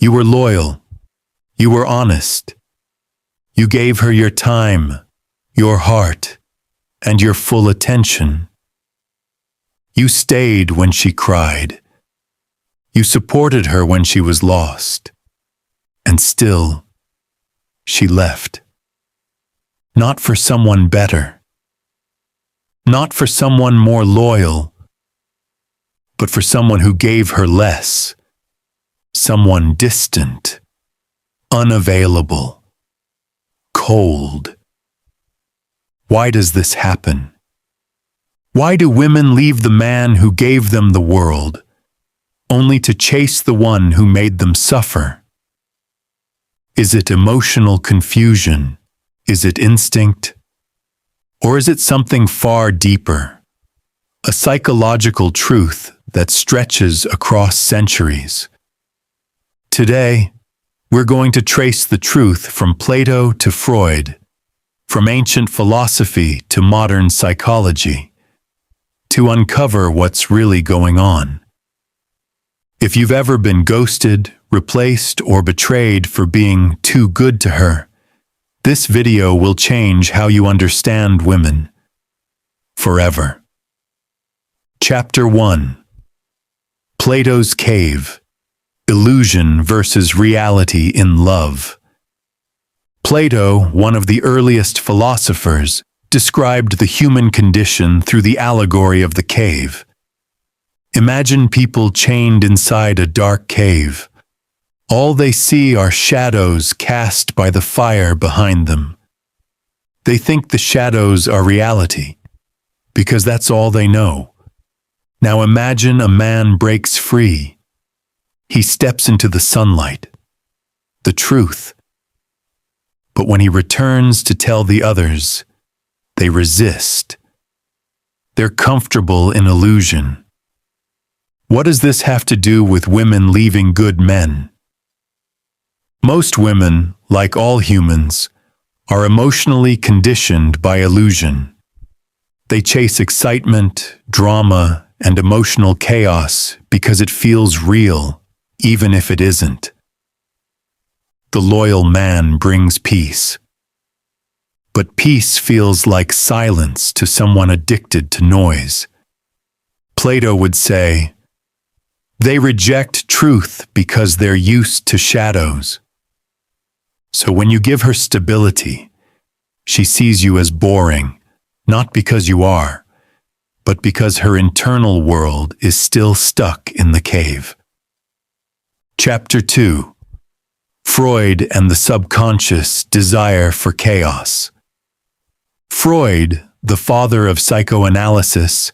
You were loyal. You were honest. You gave her your time, your heart, and your full attention. You stayed when she cried. You supported her when she was lost. And still, she left. Not for someone better. Not for someone more loyal, but for someone who gave her less. Someone distant, unavailable, cold. Why does this happen? Why do women leave the man who gave them the world, only to chase the one who made them suffer? Is it emotional confusion? Is it instinct? Or is it something far deeper? A psychological truth that stretches across centuries. Today, we're going to trace the truth from Plato to Freud, from ancient philosophy to modern psychology, to uncover what's really going on. If you've ever been ghosted, replaced, or betrayed for being too good to her, this video will change how you understand women. Forever. Chapter 1. Plato's Cave. Illusion versus reality in love. Plato, one of the earliest philosophers, described the human condition through the allegory of the cave. Imagine people chained inside a dark cave. All they see are shadows cast by the fire behind them. They think the shadows are reality, because that's all they know. Now imagine a man breaks free. He steps into the sunlight, the truth. But when he returns to tell the others, they resist. They're comfortable in illusion. What does this have to do with women leaving good men? Most women, like all humans, are emotionally conditioned by illusion. They chase excitement, drama, and emotional chaos because it feels real, even if it isn't. The loyal man brings peace. But peace feels like silence to someone addicted to noise. Plato would say, they reject truth because they're used to shadows. So when you give her stability, she sees you as boring, not because you are, but because her internal world is still stuck in the cave. Chapter 2. Freud and the subconscious desire for chaos. Freud, the father of psychoanalysis,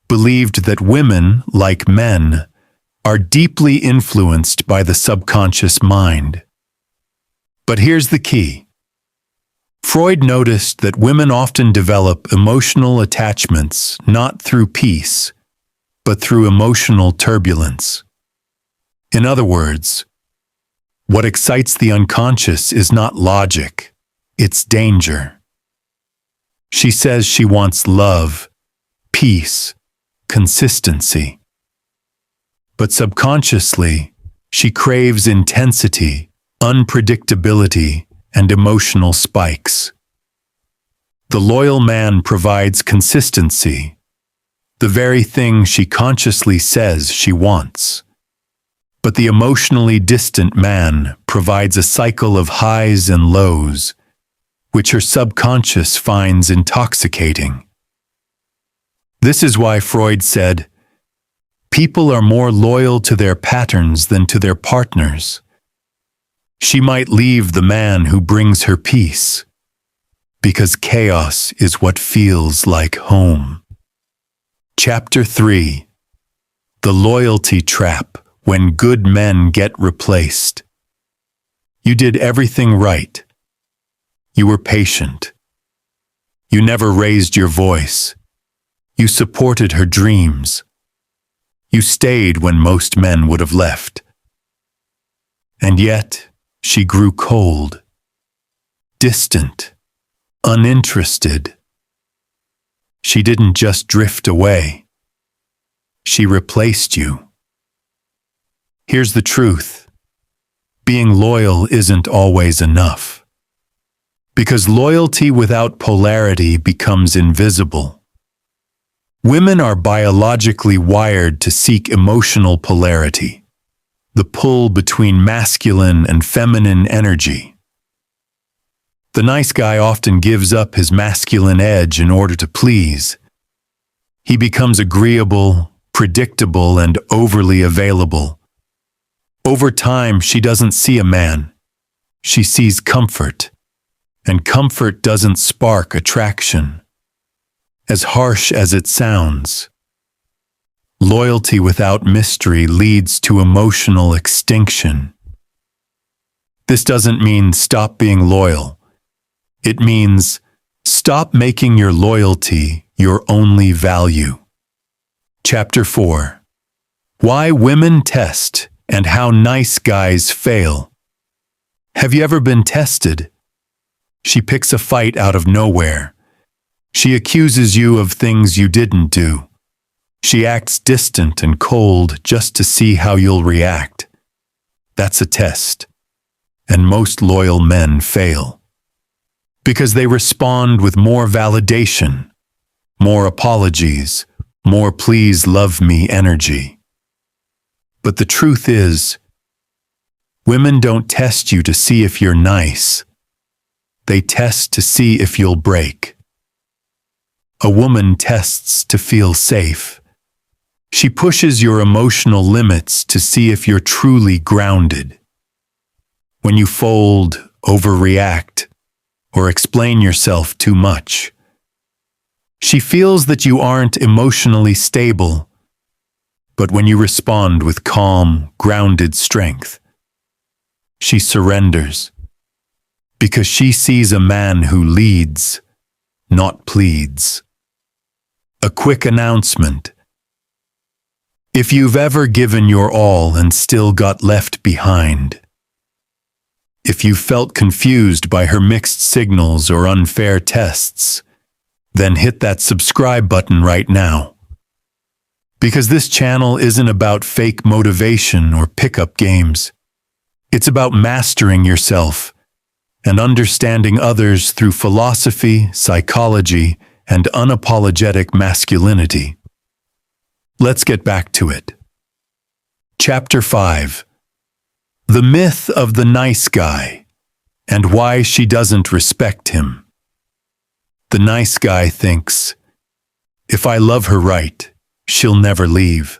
believed that women, like men, are deeply influenced by the subconscious mind. But here's the key. Freud noticed that women often develop emotional attachments not through peace, but through emotional turbulence. In other words, what excites the unconscious is not logic, it's danger. She says she wants love, peace, consistency. But subconsciously, she craves intensity, unpredictability, and emotional spikes. The loyal man provides consistency, the very thing she consciously says she wants. But the emotionally distant man provides a cycle of highs and lows, which her subconscious finds intoxicating. This is why Freud said, people are more loyal to their patterns than to their partners. She might leave the man who brings her peace, because chaos is what feels like home. Chapter 3. The Loyalty Trap, when good men get replaced. You did everything right. You were patient. You never raised your voice. You supported her dreams. You stayed when most men would have left. And yet, she grew cold, distant, uninterested. She didn't just drift away. She replaced you. Here's the truth. being loyal isn't always enough. Because loyalty without polarity becomes invisible. Women are biologically wired to seek emotional polarity, the pull between masculine and feminine energy. The nice guy often gives up his masculine edge in order to please. He becomes agreeable, predictable, and overly available. Over time, she doesn't see a man. She sees comfort, and comfort doesn't spark attraction. As harsh as it sounds, loyalty without mystery leads to emotional extinction. This doesn't mean stop being loyal. It means stop making your loyalty your only value. Chapter 4. Why Women Test and How Nice Guys Fail. Have you ever been tested? She picks a fight out of nowhere. She accuses you of things you didn't do. She acts distant and cold just to see how you'll react. That's a test. And most loyal men fail. Because they respond with more validation, more apologies, more please love me energy. But the truth is, women don't test you to see if you're nice. They test to see if you'll break. A woman tests to feel safe. She pushes your emotional limits to see if you're truly grounded. When you fold, overreact, or explain yourself too much, she feels that you aren't emotionally stable. But when you respond with calm, grounded strength, she surrenders. Because she sees a man who leads, not pleads. A quick announcement. If you've ever given your all and still got left behind, if you felt confused by her mixed signals or unfair tests, then hit that subscribe button right now. Because this channel isn't about fake motivation or pickup games. It's about mastering yourself and understanding others through philosophy, psychology, and unapologetic masculinity. Let's get back to it. Chapter 5. The Myth of the Nice Guy, and Why She Doesn't Respect Him. The nice guy thinks, if I love her right, she'll never leave.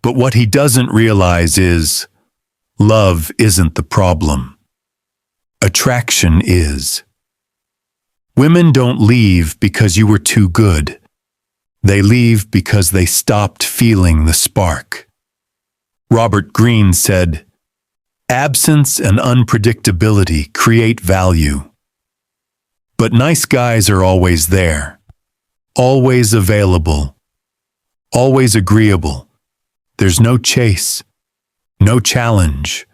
But what he doesn't realize is, love isn't the problem. Attraction is. Women don't leave because you were too good. They leave because they stopped feeling the spark. Robert Greene said, absence and unpredictability create value. But nice guys are always there, always available, always agreeable. There's no chase, no challenge,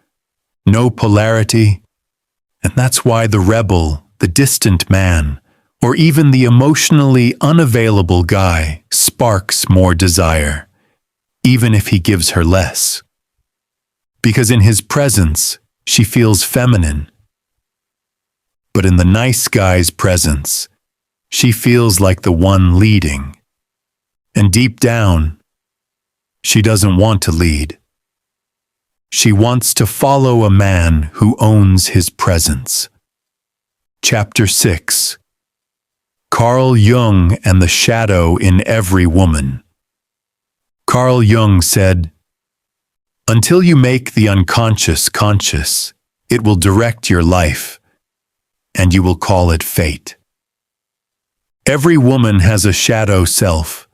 no polarity. And that's why the rebel, the distant man, or even the emotionally unavailable guy sparks more desire, even if he gives her less. Because in his presence, she feels feminine. But in the nice guy's presence, she feels like the one leading. And deep down, she doesn't want to lead. She wants to follow a man who owns his presence. Chapter 6. Carl Jung and the Shadow in Every Woman. Carl Jung said, until you make the unconscious conscious, it will direct your life, and you will call it fate. Every woman has a shadow self,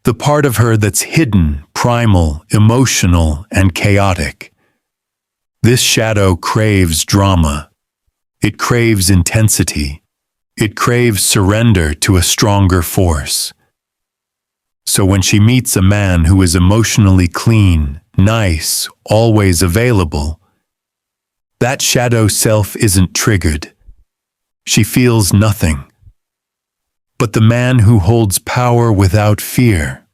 the part of her that's hidden, primal, emotional, and chaotic. This shadow craves drama. It craves intensity. It craves surrender to a stronger force. So when she meets a man who is emotionally clean, nice, always available, that shadow self isn't triggered. She feels nothing. But the man who holds power without fear,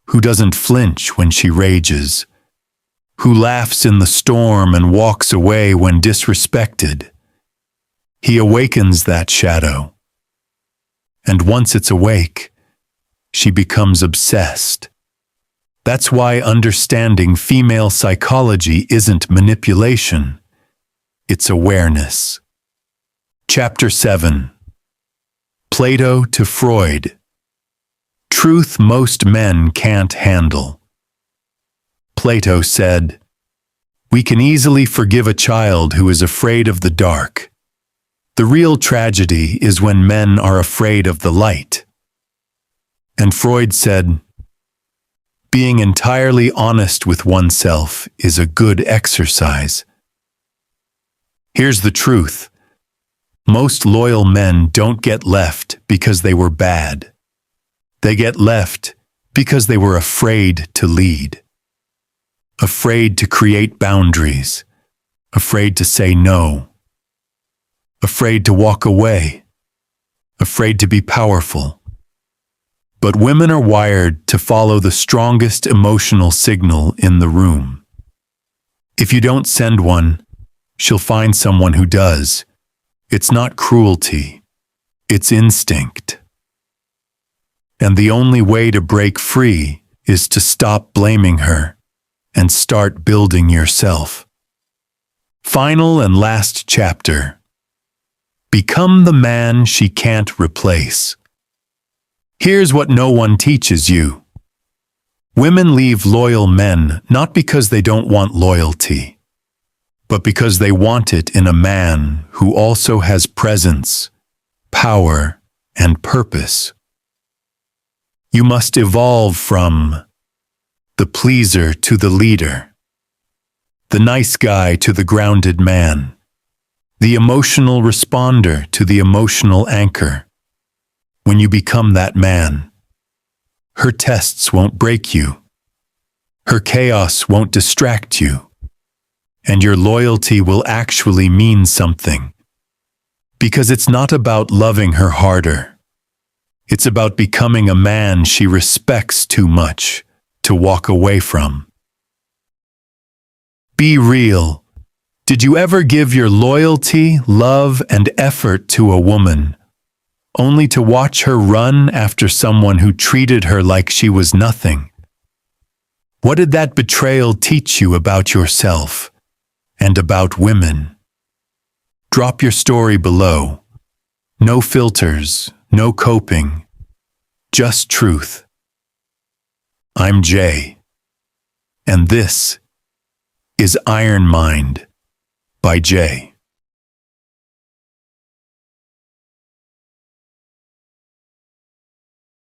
who doesn't flinch when she rages, who laughs in the storm and walks away when disrespected. He awakens that shadow. And once it's awake, she becomes obsessed. That's why understanding female psychology isn't manipulation, it's awareness. Chapter 7. Plato to Freud. Truth most men can't handle. Plato said, "We can easily forgive a child who is afraid of the dark. The real tragedy is when men are afraid of the light." And Freud said, "Being entirely honest with oneself is a good exercise." Here's the truth. Most loyal men don't get left because they were bad. They get left because they were afraid to lead. Afraid to create boundaries. Afraid to say no. Afraid to walk away. Afraid to be powerful. But women are wired to follow the strongest emotional signal in the room. If you don't send one, she'll find someone who does. It's not cruelty, it's instinct. And the only way to break free is to stop blaming her and start building yourself. Final and last chapter. Become the man she can't replace. Here's what no one teaches you. Women leave loyal men not because they don't want loyalty, but because they want it in a man who also has presence, power, and purpose. You must evolve from the pleaser to the leader, the nice guy to the grounded man, the emotional responder to the emotional anchor. When you become that man, her tests won't break you, her chaos won't distract you, and your loyalty will actually mean something. Because it's not about loving her harder. It's about becoming a man she respects too much to walk away from. Be real. Did you ever give your loyalty, love, and effort to a woman, only to watch her run after someone who treated her like she was nothing? What did that betrayal teach you about yourself and about women? Drop your story below. No filters, no coping, just truth. I'm Jay, and this is Ironmind by Jay.